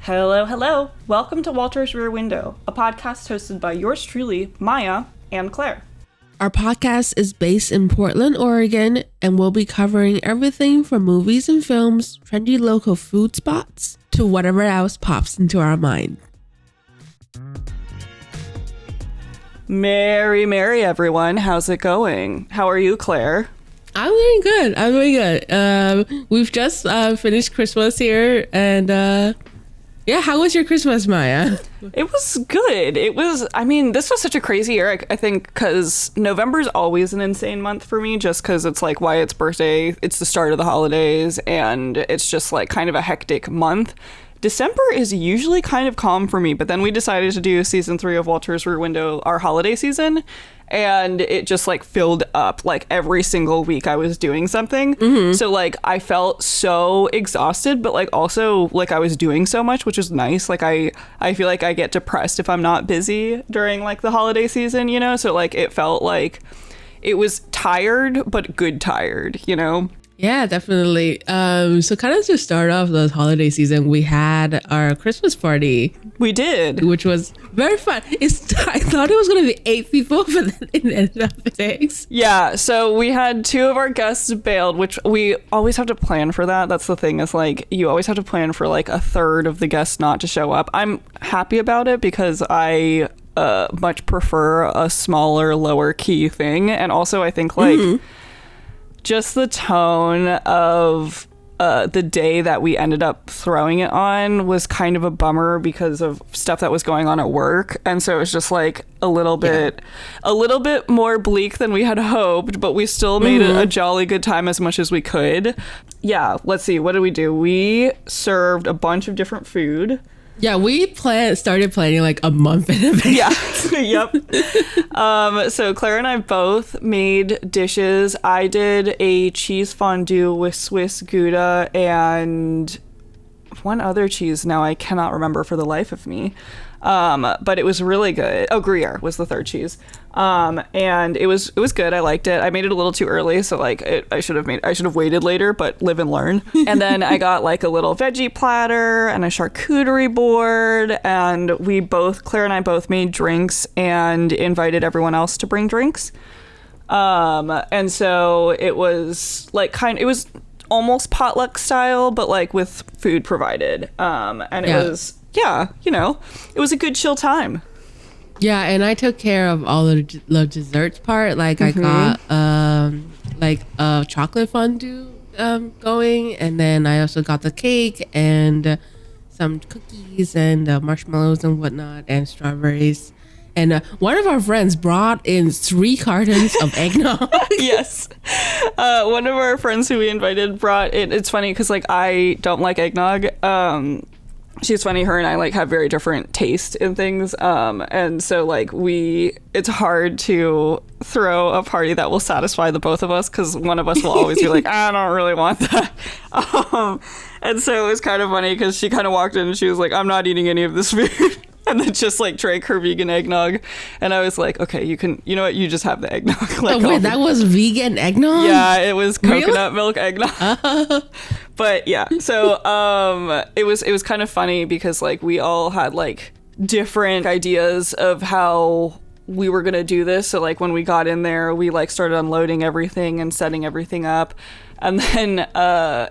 Hello, hello. Welcome to Walter's Rear Window, a podcast hosted by yours truly, Maya and Claire. Our podcast is based in Portland, Oregon, and we'll be covering everything from movies and films, trendy local food spots, to whatever else pops into our mind. Merry, everyone. How's it going? How are you, Claire? I'm doing good. We've just finished Christmas here, and how was your Christmas, Maya? It was good. This was such a crazy year, I think, because November's always an insane month for me, just because it's like Wyatt's birthday, it's the start of the holidays, and it's just like kind of a hectic month. December is usually kind of calm for me, but then we decided to do season 3 of Walter's Rear Window, our holiday season, and it just like filled up. Like every single week I was doing something. So like I felt so exhausted, but like also like I was doing so much, which is nice. Like I feel like I get depressed if I'm not busy during like the holiday season, you know? So like it felt like it was tired, but good tired, you know? Yeah, definitely. So kind of to start off the holiday season, we had our Christmas party. We did. Which was very fun. I thought it was going to be 8 people, but then it ended up 6. Yeah, so we had 2 of our guests bailed, which we always have to plan for that. That's the thing, is like you always have to plan for like a third of the guests not to show up. I'm happy about it because I much prefer a smaller, lower key thing. And also I think like... just the tone of the day that we ended up throwing it on was kind of a bummer because of stuff that was going on at work. And so it was just like a little bit more bleak than we had hoped, but we still made it a jolly good time as much as we could. Yeah, let's see. What did we do? We served a bunch of different food. Yeah, we started planning like a month in advance. Yeah. Yep. So Claire and I both made dishes. I did a cheese fondue with Swiss Gouda and one other cheese now I cannot remember for the life of me. But it was really good. Oh, Gruyere was the third cheese. And it was good. I liked it. I made it a little too early, so like I should have waited later, but live and learn. And then I got like a little veggie platter and a charcuterie board, and Claire and I both made drinks and invited everyone else to bring drinks. And so it was like it was almost potluck style, but like with food provided. And it was, it was a good chill time. Yeah, and I took care of all the desserts part. Like I got like a chocolate fondue going, and then I also got the cake and some cookies and marshmallows and whatnot and strawberries. And one of our friends brought in 3 cartons of eggnog. Yes. One of our friends who we invited brought it. It's funny because like I don't like eggnog. She's funny. Her and I like have very different taste in things. And so like it's hard to throw a party that will satisfy the both of us because one of us will always be like, I don't really want that. And so it was kind of funny because she kind of walked in and she was like, I'm not eating any of this food. And then just like drank her vegan eggnog. And I was like, okay, you know what? You just have the eggnog. Like, wait, that was vegan eggnog? Yeah, it was coconut milk eggnog. But yeah, so it was kind of funny because like we all had like different ideas of how we were gonna do this. So like when we got in there, we like started unloading everything and setting everything up. And then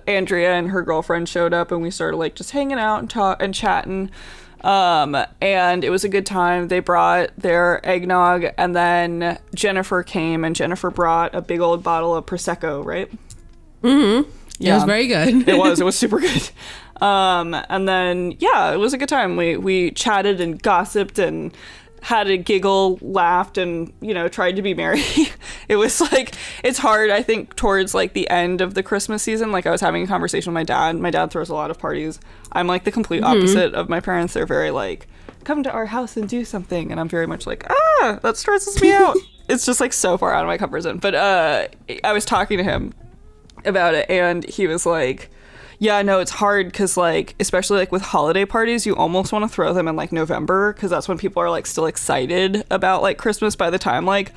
Andrea and her girlfriend showed up and we started like just hanging out and chatting. And it was a good time. They brought their eggnog, and then Jennifer came, and Jennifer brought a big old bottle of Prosecco, right? Yeah, it was very good. It was super good. And then, yeah, it was a good time. We chatted and gossiped and had a giggle, laughed, and, tried to be merry. It was like, it's hard, I think, towards like the end of the Christmas season. Like I was having a conversation with my dad. My dad throws a lot of parties. I'm like the complete opposite of my parents. They're very like, come to our house and do something. And I'm very much like, that stresses me out. It's just like so far out of my comfort zone. But I was talking to him about it, and he was like, yeah, no, it's hard because like, especially like with holiday parties, you almost want to throw them in like November because that's when people are like still excited about like Christmas by the time like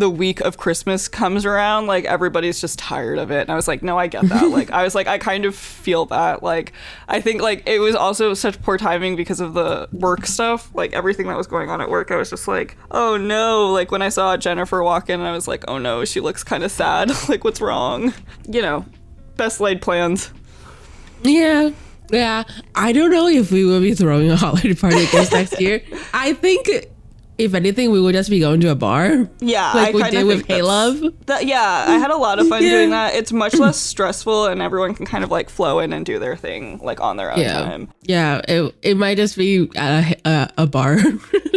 the week of Christmas comes around, like everybody's just tired of it. And I was like, no, I get that. Like, I was like, I kind of feel that. Like, I think like it was also such poor timing because of the work stuff, like everything that was going on at work. I was just like, oh no. Like when I saw Jennifer walk in, I was like, oh no, she looks kind of sad. Like, what's wrong? You know, best laid plans. Yeah. Yeah. I don't know if we will be throwing a holiday party this next year. I think if anything, we would just be going to a bar. Yeah, like we did with Hey Love. Yeah, I had a lot of fun doing that. It's much less stressful, and everyone can kind of like flow in and do their thing like on their own time. Yeah, it might just be a bar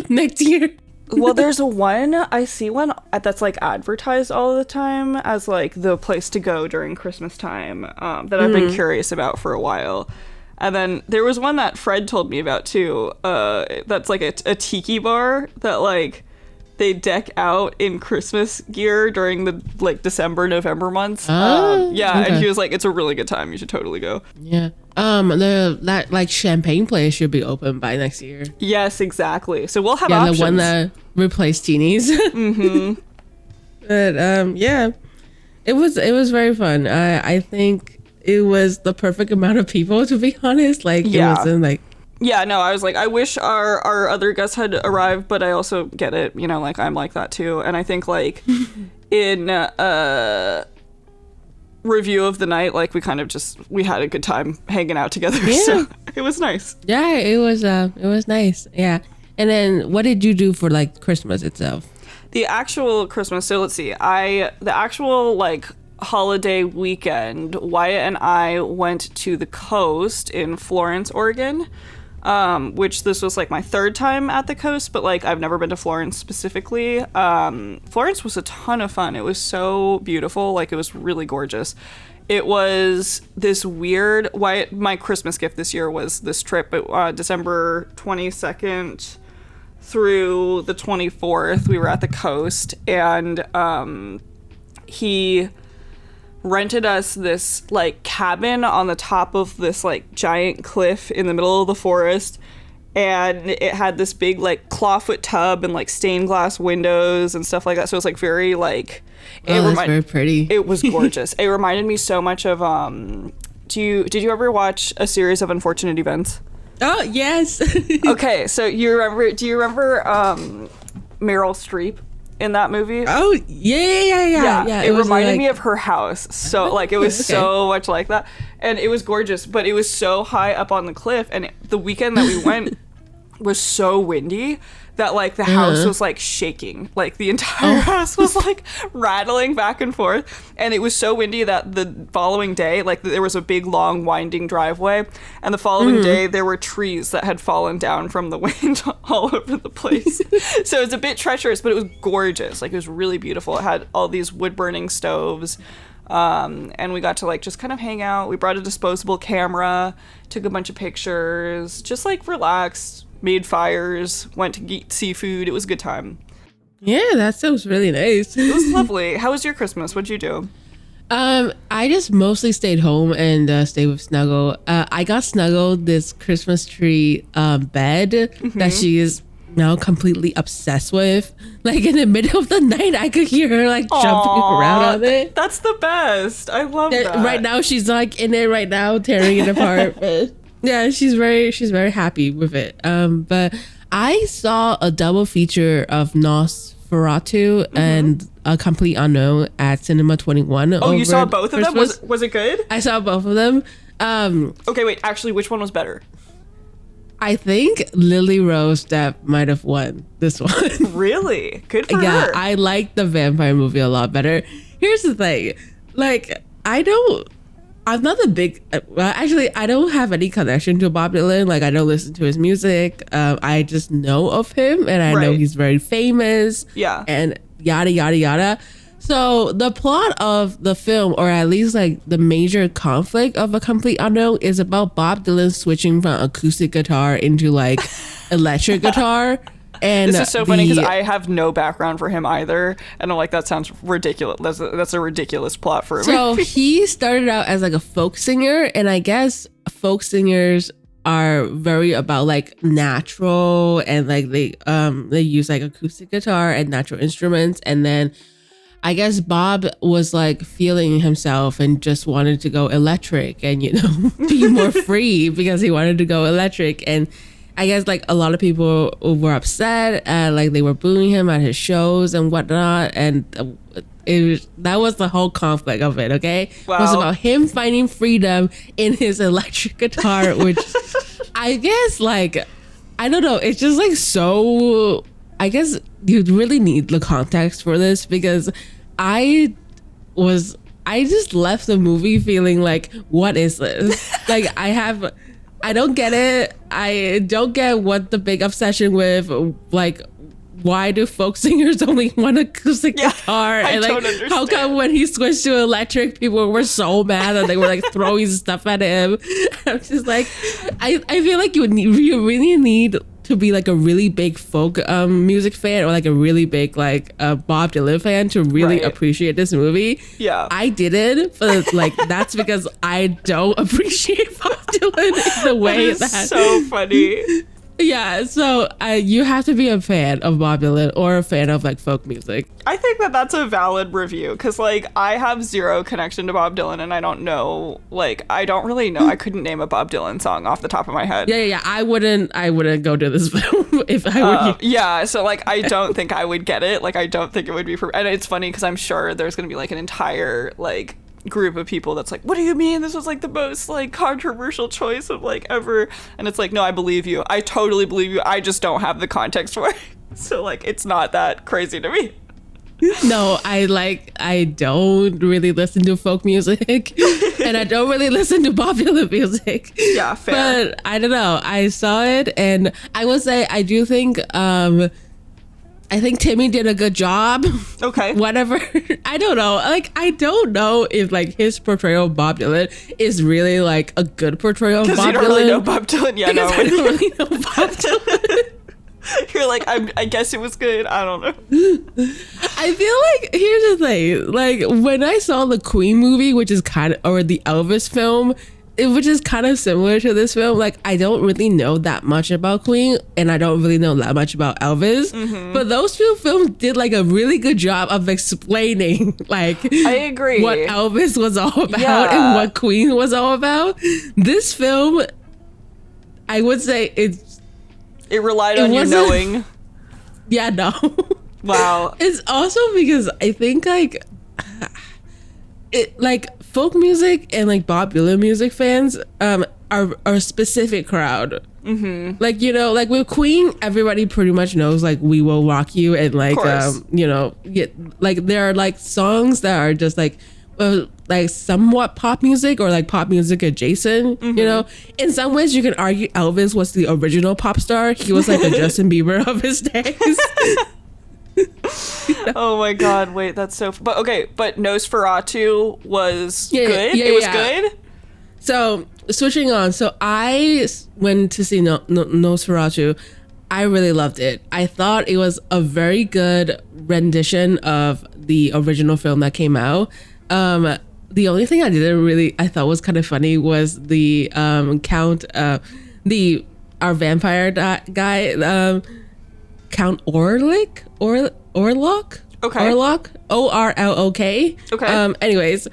next year. Well, there's I see one that's like advertised all the time as like the place to go during Christmas time that I've been curious about for a while. And then there was one that Fred told me about too. That's like a tiki bar that like they deck out in Christmas gear during the like December, November months. Okay. And he was like, it's a really good time. You should totally go. Yeah. That like champagne place should be open by next year. Yes, exactly. So we'll have options. The one that replaced Teenies. Mm-hmm. But yeah, it was very fun. I think it was the perfect amount of people, to be honest. Like, it wasn't like... Yeah, no, I was like, I wish our other guests had arrived, but I also get it. You know, like, I'm like that too. And I think, like, in review of the night, like, we had a good time hanging out together. Yeah. So it was nice. Yeah, it was nice. Yeah. And then what did you do for, like, Christmas itself? The actual Christmas, so let's see. The actual, like, holiday weekend, Wyatt and I went to the coast in Florence, Oregon, which this was like my third time at the coast, but like I've never been to Florence specifically. Florence was a ton of fun. It was so beautiful. Like, it was really gorgeous. It was this weird... my Christmas gift this year was this trip, December 22nd through the 24th. We were at the coast, and he rented us this like cabin on the top of this like giant cliff in the middle of the forest, and it had this big like clawfoot tub and like stained glass windows and stuff like that. So it was like very like that's very pretty. It was gorgeous. It reminded me so much of did you ever watch A Series of Unfortunate Events? Oh yes. Okay, so do you remember Meryl Streep in that movie? Oh yeah. It reminded me of her house. So like it was so much like that, and it was gorgeous. But it was so high up on the cliff, and the weekend that we went was so windy that like the house was like shaking. Like the entire house was like rattling back and forth, and it was so windy that the following day, like there was a big long winding driveway, and the following day there were trees that had fallen down from the wind all over the place. So it's a bit treacherous, but it was gorgeous. Like, it was really beautiful. It had all these wood burning stoves, and we got to like just kind of hang out. We brought a disposable camera, took a bunch of pictures, just like relaxed, made fires, went to eat seafood. It was a good time. Yeah, that sounds really nice. It was lovely. How was your Christmas? What'd you do? I just mostly stayed home and stayed with Snuggle. I got Snuggle this Christmas tree bed that she is now completely obsessed with. Like, in the middle of the night, I could hear her like jumping around on it. That's the best. I love that. Right now, she's like in it right now, tearing it apart. But yeah, she's very happy with it. But I saw a double feature of Nosferatu and A Complete Unknown at Cinema 21. Oh, you saw both of them? Was it good? I saw both of them. Okay, wait. Actually, which one was better? I think Lily Rose Depp might have won this one. Really? Good for her. Yeah, I like the vampire movie a lot better. Here's the thing. Like, I'm not a big... Well, actually, I don't have any connection to Bob Dylan. Like, I don't listen to his music. I just know of him, and I know he's very famous. Yeah. And yada, yada, yada. So the plot of the film, or at least like the major conflict of A Complete Unknown, is about Bob Dylan switching from acoustic guitar into like electric guitar. And this is so funny because I have no background for him either, and I'm like, that sounds ridiculous. That's a ridiculous plot for him. So he started out as like a folk singer, and I guess folk singers are very about like natural, and like they use like acoustic guitar and natural instruments, and then I guess Bob was like feeling himself and just wanted to go electric and, be more free because he wanted to go electric. And I guess like a lot of people were upset and like they were booing him at his shows and whatnot. And that was the whole conflict of it. Okay. Wow. It was about him finding freedom in his electric guitar, which I guess like, I don't know. It's just like so, I guess you really need the context for this because I just left the movie feeling like, what is this? Like I don't get it. I don't get what the big obsession with, like, why do folk singers only want acoustic guitar? And like, don't understand. How come when he switched to electric, people were so mad that they were like throwing stuff at him? I'm just like, I feel like you really need to be like a really big folk music fan or like a really big like Bob Dylan fan to really appreciate this movie. Yeah, I didn't, but like that's because I don't appreciate Bob Dylan in the way that is so funny. Yeah, so you have to be a fan of Bob Dylan or a fan of like folk music. I think that that's a valid review because like I have zero connection to Bob Dylan and I don't know, like I don't really know. I couldn't name a Bob Dylan song off the top of my head. Yeah. I wouldn't go to this film if I were you. Yeah, so like I don't think I would get it. Like I don't think it would be for. And it's funny because I'm sure there's gonna be like an entire like group of people that's like, what do you mean this was like the most like controversial choice of like ever? And it's like, no, I believe you. I totally believe you. I just don't have the context for it. So like it's not that crazy to me. No, I don't really listen to folk music and I don't really listen to popular music. Yeah, fair. But I don't know. I saw it and I will say I do think I think Timmy did a good job. Okay. Whatever. I don't know. Like, I don't know if like his portrayal of Bob Dylan is really like a good portrayal of Bob Dylan. Because you don't really know Bob Dylan. Yeah, no. I don't really know Bob Dylan. You're like, I guess it was good. I don't know. I feel like, here's the thing. Like, when I saw the Queen movie, which is kind of, or the Elvis film, which is kind of similar to this film, like I don't really know that much about Queen and I don't really know that much about Elvis, but those two films did like a really good job of explaining like I agree what Elvis was all about and what Queen was all about. This film, I would say it relied on you knowing. Yeah, no. Wow. It's also because I think like it like folk music and like Bob Dylan music fans are a specific crowd. Mm-hmm. Like, like with Queen, everybody pretty much knows like We Will Rock You and like like there are like songs that are just like somewhat pop music or like pop music adjacent. In some ways you can argue Elvis was the original pop star. He was like the Justin Bieber of his days. Oh my god, wait, that's so but Nosferatu was good. It was good. So switching on, so I went to see Nosferatu. I really loved it. I thought it was a very good rendition of the original film that came out. The only thing I thought was kind of funny was the Count our vampire guy, Count Orlok. Okay. Orlok. Orlok. Okay. Anyways,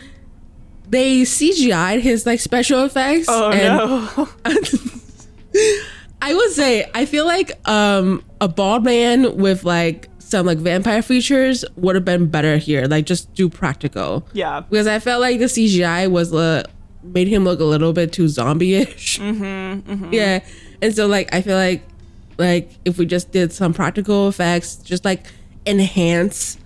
they CGI'd his like special effects. Oh no. I would say I feel like a bald man with like some like vampire features would have been better here. Like just do practical. Yeah. Because I felt like the CGI was made him look a little bit too zombie-ish. Yeah. And so like I feel like if we just did some practical effects, just like enhance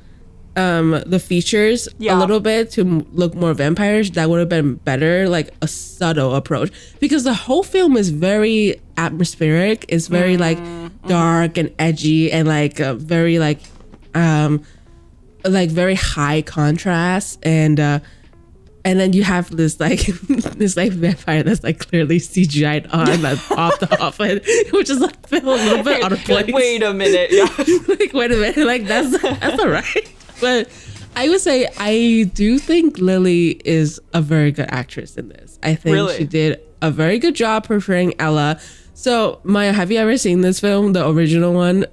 the features a little bit to look more vampirish, that would have been better, like a subtle approach, because the whole film is very atmospheric. It's very like dark and edgy and like very like very high contrast, and then you have this like this like vampire that's like clearly CGI'd on that popped off it, which is like feel a little bit out of place. Wait a minute, yeah. Like wait a minute, like that's all right. But I would say I do think Lily is a very good actress in this. I think she did a very good job portraying Ella. So Maya, have you ever seen this film, the original one?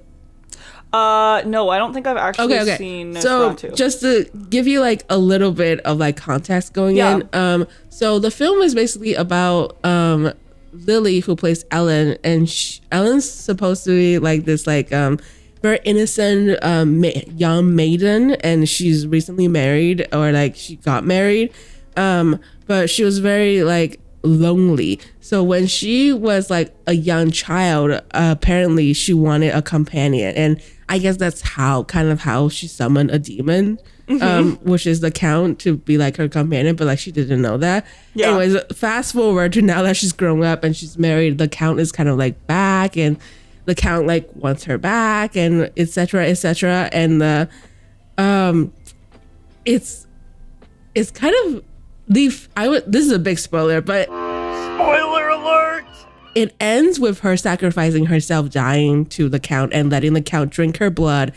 No, I don't think I've actually Okay. seen So Nosferatu. just to give you like a little bit of like context going in, so the film is basically about Lily, who plays Ellen, and Ellen's supposed to be like this like very innocent young maiden, and she's recently married, or like she got married, but she was very like lonely. So when she was like a young child, apparently she wanted a companion, and I guess that's how she summoned a demon, which is the Count, to be like her companion, but like she didn't know that. Anyways, fast forward to now that she's grown up and she's married, the Count is kind of like back, and the Count like wants her back, and etc., and it's kind of this is a big spoiler, but Spoiler alert! It ends with her sacrificing herself, dying to the Count, and letting the Count drink her blood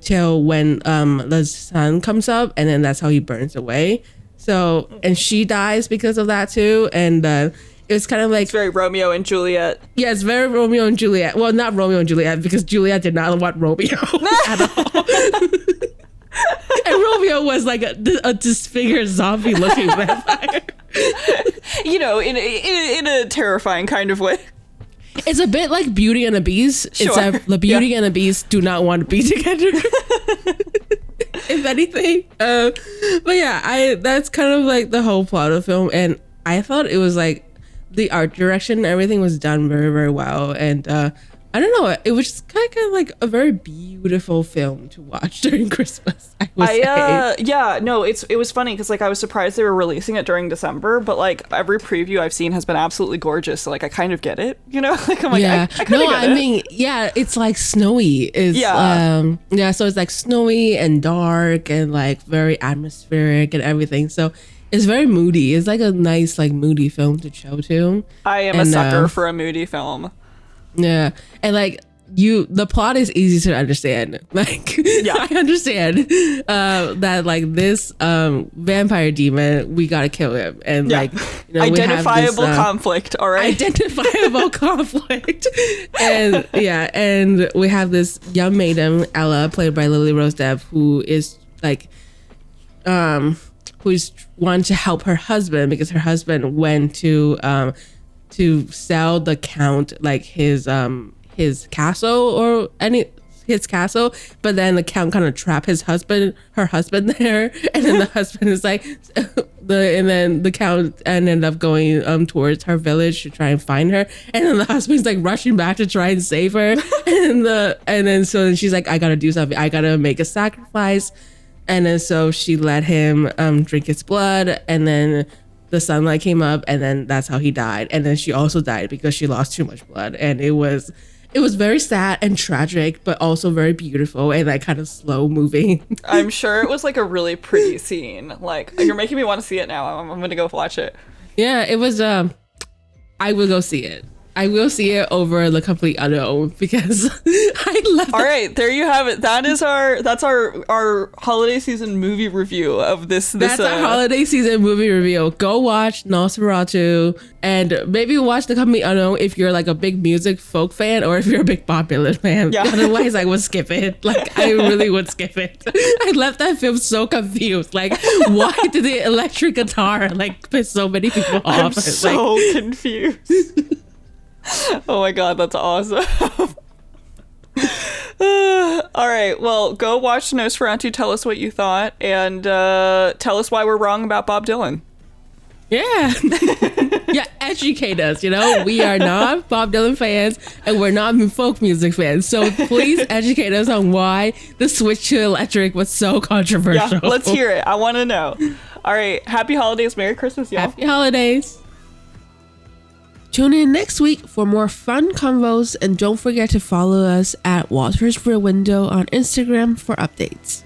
till when the sun comes up, and then that's how he burns away. So, and she dies because of that too, and it's kind of like, it's very Romeo and Juliet. Yeah, it's very Romeo and Juliet. Well, not Romeo and Juliet, because Juliet did not want Romeo at all. And Romeo was like a disfigured zombie looking vampire. You know, in a terrifying kind of way. It's a bit like Beauty and the Beast. Sure. Except the Beauty and the Beast do not want to be together. If anything. But yeah, that's kind of like the whole plot of the film. And I thought it was like the art direction and everything was done very, very well. And I don't know, it was just kind of like a very beautiful film to watch during Christmas, I would say. Yeah, no, it was funny because like I was surprised they were releasing it during December, but like every preview I've seen has been absolutely gorgeous, so like I kind of get it, you know? Like I'm like, yeah. I mean, yeah, it's like snowy. So it's like snowy and dark and like very atmospheric and everything. So it's very moody. It's like a nice like moody film to show to. I am a sucker for a moody film. Yeah, and like the plot is easy to understand. Like, I understand that like this vampire demon, we gotta kill him, and like, you know, identifiable conflict. All right, identifiable conflict, and and we have this young maiden, Ella, played by Lily Rose Depp, who is like, who's wanting to help her husband because her husband went to sell the Count like his castle or his castle, but then the Count kind of trapped her husband there, and then the husband is like and then the Count ended up going towards her village to try and find her, and then the husband's like rushing back to try and save her, and then she's like, I gotta do something, I gotta make a sacrifice, and then so she let him drink his blood, and then the sunlight came up, and then that's how he died. And then she also died because she lost too much blood. And it was very sad and tragic, but also very beautiful and like kind of slow moving. I'm sure it was like a really pretty scene. Like, you're making me want to see it now. I'm gonna go watch it. Yeah, it was. I will go see it. I will see it over The Complete Unknown because I love. All right, there you have it. That's our holiday season movie review of this. That's our holiday season movie review. Go watch Nosferatu and maybe watch The Complete Unknown if you're like a big music folk fan or if you're a big Bob Dylan fan. Yeah. Otherwise, I would skip it. Like, I really would skip it. I left that film so confused. Like, why did the electric guitar like piss so many people off? I'm so confused. Oh my god, that's awesome. All right, well, go watch Nosferatu, tell us what you thought, and tell us why we're wrong about Bob Dylan. Yeah. Yeah, educate us, you know? We are not Bob Dylan fans, and we're not folk music fans, so please educate us on why the switch to electric was so controversial. Yeah, let's hear it. I want to know. All right, happy holidays, Merry Christmas, y'all. Happy holidays. Tune in next week for more fun convos, and don't forget to follow us at Walter's Rear Window on Instagram for updates.